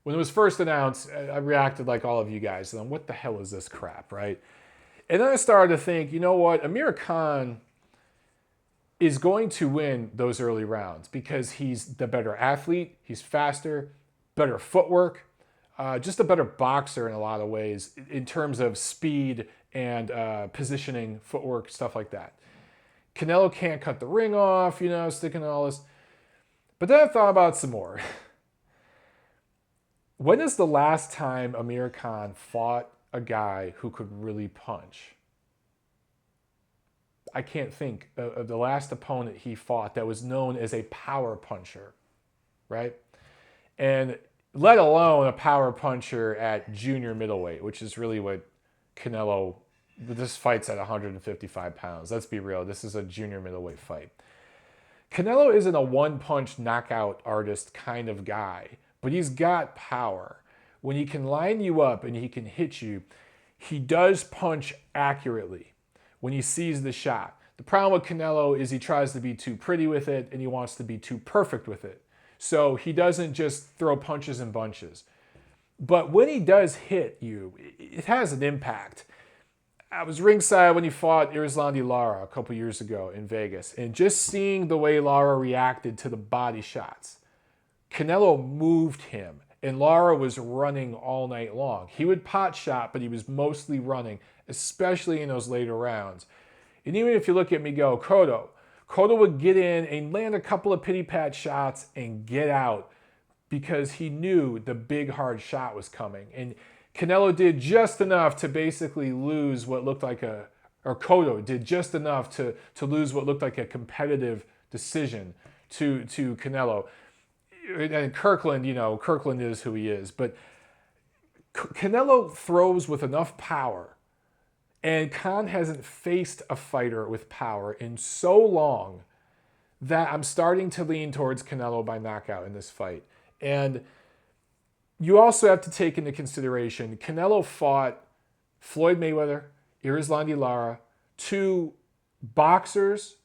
When it was first announced, I reacted like all of you guys. And I'm, what the hell is this crap, right? And then I started to think, you know what? Amir Khan is going to win those early rounds because he's the better athlete, he's faster, better footwork, just a better boxer in a lot of ways in terms of speed and positioning, footwork, stuff like that. Canelo can't cut the ring off, you know, sticking all this. But then I thought about some more. When is the last time Amir Khan fought a guy who could really punch? I can't think of the last opponent he fought that was known as a power puncher, right? And let alone a power puncher at junior middleweight, which is really what Canelo, this fight's at 155 pounds. Let's be real, this is a junior middleweight fight. Canelo isn't a one-punch knockout artist kind of guy, but he's got power. When he can line you up and he can hit you, he does punch accurately when he sees the shot. The problem with Canelo is he tries to be too pretty with it and he wants to be too perfect with it. So he doesn't just throw punches in bunches. But when he does hit you, it has an impact. I was ringside when he fought Erislandy Lara a couple years ago in Vegas, and just seeing the way Lara reacted to the body shots. Canelo moved him, and Lara was running all night long. He would pot shot, but he was mostly running, especially in those later rounds. And even if you look at Miguel Cotto would get in and land a couple of pity-pat shots and get out because he knew the big hard shot was coming. And Canelo did just enough to basically lose what looked like Cotto did just enough to lose what looked like a competitive decision to Canelo. And Kirkland, you know, Kirkland is who he is, but Canelo throws with enough power, and Khan hasn't faced a fighter with power in so long that I'm starting to lean towards Canelo by knockout in this fight. And you also have to take into consideration, Canelo fought Floyd Mayweather, Erislandy Lara, two boxers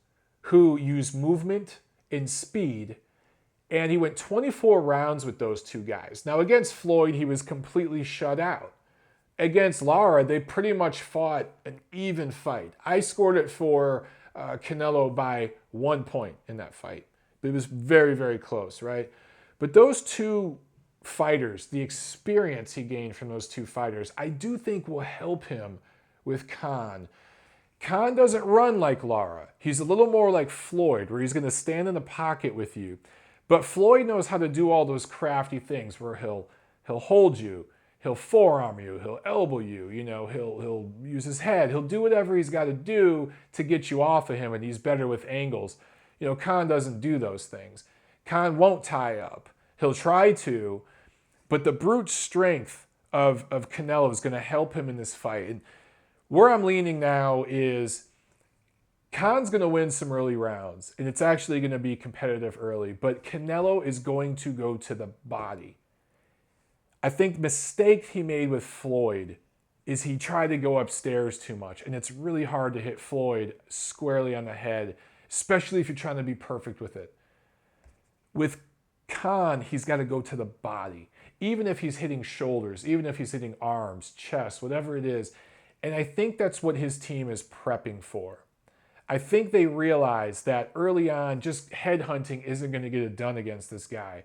who use movement and speed, and he went 24 rounds with those two guys. Now, against Floyd, he was completely shut out. Against Lara, they pretty much fought an even fight. I scored it for Canelo by 1 point in that fight. It was very, very close, right? But those two fighters, the experience he gained from those two fighters, I do think will help him with Khan. Khan doesn't run like Lara. He's a little more like Floyd, where he's going to stand in the pocket with you. But Floyd knows how to do all those crafty things where he'll hold you, he'll forearm you, he'll elbow you, you know, he'll use his head, he'll do whatever he's got to do to get you off of him, and he's better with angles. You know, Khan doesn't do those things. Khan won't tie up. He'll try to, but the brute strength of Canelo is going to help him in this fight. And where I'm leaning now is Khan's going to win some early rounds, and it's actually going to be competitive early, but Canelo is going to go to the body. I think the mistake he made with Floyd is he tried to go upstairs too much, and it's really hard to hit Floyd squarely on the head, especially if you're trying to be perfect with it. With Khan, he's got to go to the body, even if he's hitting shoulders, even if he's hitting arms, chest, whatever it is. And I think that's what his team is prepping for. I think they realize that early on, just headhunting isn't going to get it done against this guy.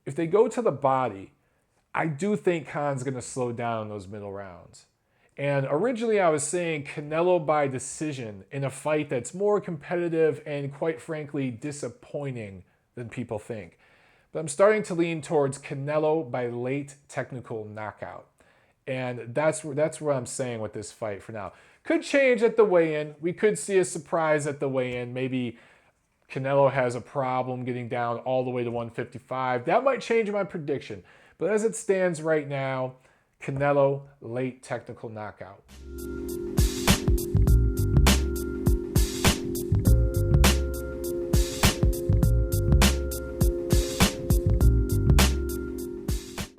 If they go to the body, I do think Khan's going to slow down those middle rounds. And originally I was saying Canelo by decision in a fight that's more competitive and, quite frankly, disappointing than people think. But I'm starting to lean towards Canelo by late technical knockout. And that's what I'm saying with this fight for now. Could change at the weigh-in. We could see a surprise at the weigh-in. Maybe Canelo has a problem getting down all the way to 155. That might change my prediction. But as it stands right now, Canelo late technical knockout.